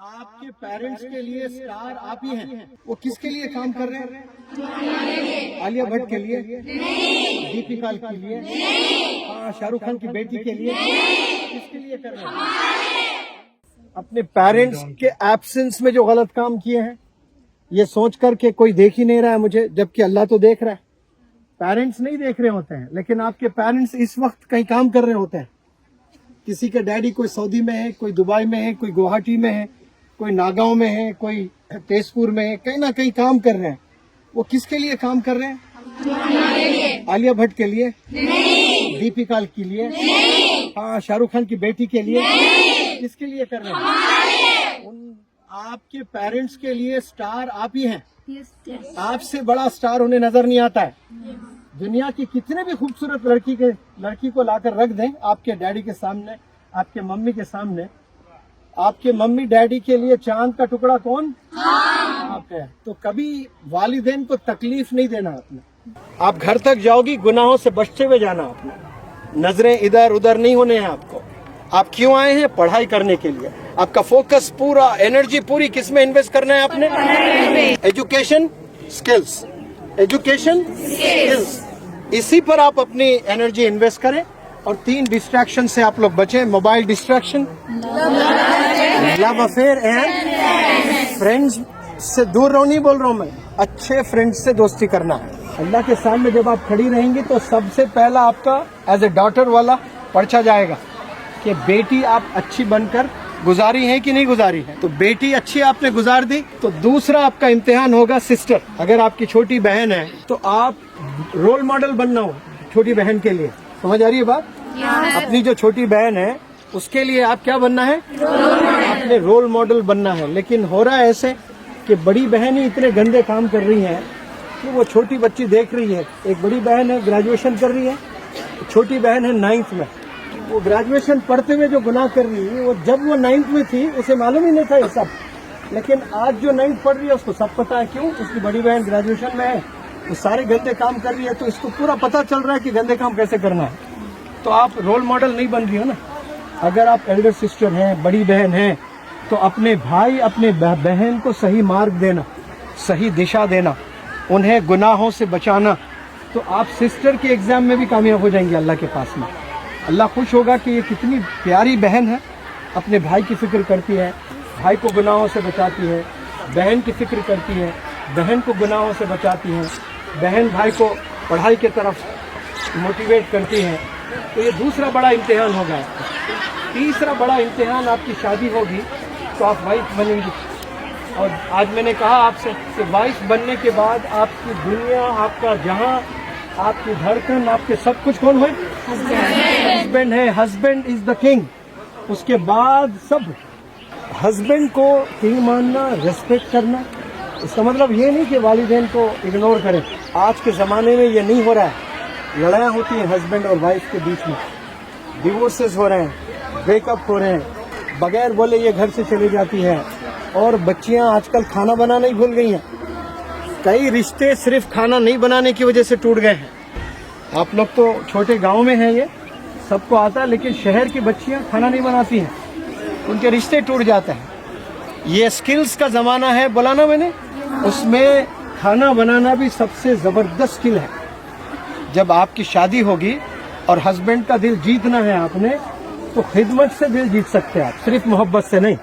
आपके पेरेंट्स के लिए स्टार आप ही हैं। वो किसके लिए काम कर रहे हैं? आलिया भट्ट के लिए? दीपिका के लिए? हाँ, शाहरुख खान की बेटी के लिए? किसके लिए कर रहे हैं? अपने पेरेंट्स के एब्सेंस में जो गलत काम किए हैं, ये सोच करके कोई देख ही नहीं रहा है मुझे, जबकि अल्लाह तो देख रहा है। पेरेंट्स नहीं देख रहे होते हैं, लेकिन आपके पेरेंट्स इस वक्त कहीं काम कर रहे होते हैं। किसी के डैडी कोई सऊदी में है, कोई दुबई में है, कोई गुवाहाटी में है, कोई नागांव में है, कोई तेजपुर में है, कहीं ना कहीं काम कर रहे हैं। वो किसके लिए काम कर रहे हैं? आलिया भट्ट के लिए? दीपिका के लिए? हाँ, शाहरुख खान की बेटी के लिए? किसके लिए कर रहे हैं? आपके पेरेंट्स के लिए स्टार आप ही हैं। आपसे बड़ा स्टार उन्हें नजर नहीं आता है। दुनिया की कितने भी खूबसूरत लड़की को लाकर रख दें आपके डैडी के सामने, आपके मम्मी के सामने, आपके मम्मी डैडी के लिए चांद का टुकड़ा कौन? आप है। तो कभी वालिदैन को तकलीफ नहीं देना आपने। आप घर तक जाओगी, गुनाहों से बचते हुए जाना आपने। नजरें इधर उधर नहीं होने हैं आपको। आप क्यों आए हैं? पढ़ाई करने के लिए। आपका फोकस पूरा, एनर्जी पूरी किस में इन्वेस्ट करना है आपने? एजुकेशन स्किल्स, एजुकेशन स्किल्स, इसी पर आप अपनी एनर्जी इन्वेस्ट करें। और 3 डिस्ट्रैक्शन से आप लोग बचें। Mobile distraction, love affair and friends से दूर रहो। नहीं बोल रहा हूँ मैं, अच्छे फ्रेंड्स से दोस्ती करना है। अल्लाह के सामने जब आप खड़ी रहेंगी तो सबसे पहला आपका एज ए डॉटर वाला पर्चा जाएगा कि बेटी आप अच्छी बनकर गुजारी है कि नहीं गुजारी है। तो बेटी अच्छी आपने गुजार दी, तो दूसरा आपका इम्तिहान होगा सिस्टर। अगर आपकी छोटी बहन है तो आप रोल मॉडल बनना हो छोटी बहन के लिए। समझ आ रही है बात? अपनी जो छोटी बहन है उसके लिए आप क्या बनना है? अपने रोल मॉडल बनना है। लेकिन हो रहा है ऐसे कि बड़ी बहन ही इतने गंदे काम कर रही है कि वो छोटी बच्ची देख रही है। एक बड़ी बहन है, ग्रेजुएशन कर रही है, छोटी बहन है 9th में। वो ग्रेजुएशन पढ़ते हुए जो गुनाह कर रही है, वो जब वो 9th में थी उसे मालूम ही नहीं था ये सब। लेकिन आज जो 9th पढ़ रही है उसको सब पता है। क्यों? उसकी बड़ी बहन ग्रेजुएशन में है, वो सारे गंदे काम कर रही है, तो इसको पूरा पता चल रहा है कि गंदे काम कैसे करना है। तो आप रोल मॉडल नहीं बन रही हो ना। अगर आप एल्डर सिस्टर हैं, बड़ी बहन हैं, तो अपने भाई, अपने बहन को सही मार्ग देना, सही दिशा देना, उन्हें गुनाहों से बचाना। तो आप सिस्टर के एग्जाम में भी कामयाब हो जाएंगे अल्लाह के पास में। अल्लाह खुश होगा कि ये कितनी प्यारी बहन है, अपने भाई की फिक्र करती है, भाई को गुनाहों से बचाती है, बहन की फिक्र करती है, बहन को गुनाहों से बचाती है, बहन भाई को पढ़ाई की तरफ मोटिवेट करती है। तो ये दूसरा बड़ा इम्तिहान होगा। तीसरा बड़ा इम्तिहान आपकी शादी होगी तो आप वाइफ बनेंगी। और आज मैंने कहा आपसे कि वाइफ बनने के बाद आपकी दुनिया, आपका जहां, आपकी धड़कन, आपके सब कुछ कौन है? हस्बैंड है। Husband is the king. उसके बाद सब हस्बैंड को किंग मानना, रेस्पेक्ट करना। इसका मतलब ये नहीं कि वालिदैन को इग्नोर करें। आज के ज़माने में ये नहीं हो रहा है। लड़ाइयाँ होती हैं हस्बैंड और वाइफ के बीच में, डिवोर्सेस हो रहे हैं, ब्रेकअप हो रहे हैं, बगैर बोले ये घर से चली जाती है। और बच्चियाँ आजकल खाना बनाना ही भूल गई हैं। कई रिश्ते सिर्फ खाना नहीं बनाने की वजह से टूट गए हैं। आप लोग तो छोटे गांव में हैं, ये सबको आता है, लेकिन शहर की बच्चियां खाना नहीं बनाती हैं, उनके रिश्ते टूट जाते हैं। ये स्किल्स का ज़माना है, बोला ना मैंने, उसमें खाना बनाना भी सबसे ज़बरदस्त स्किल है। जब आपकी शादी होगी और हस्बैंड का दिल जीतना है आपने, तो खिदमत से दिल जीत सकते हैं आप, सिर्फ मोहब्बत से नहीं।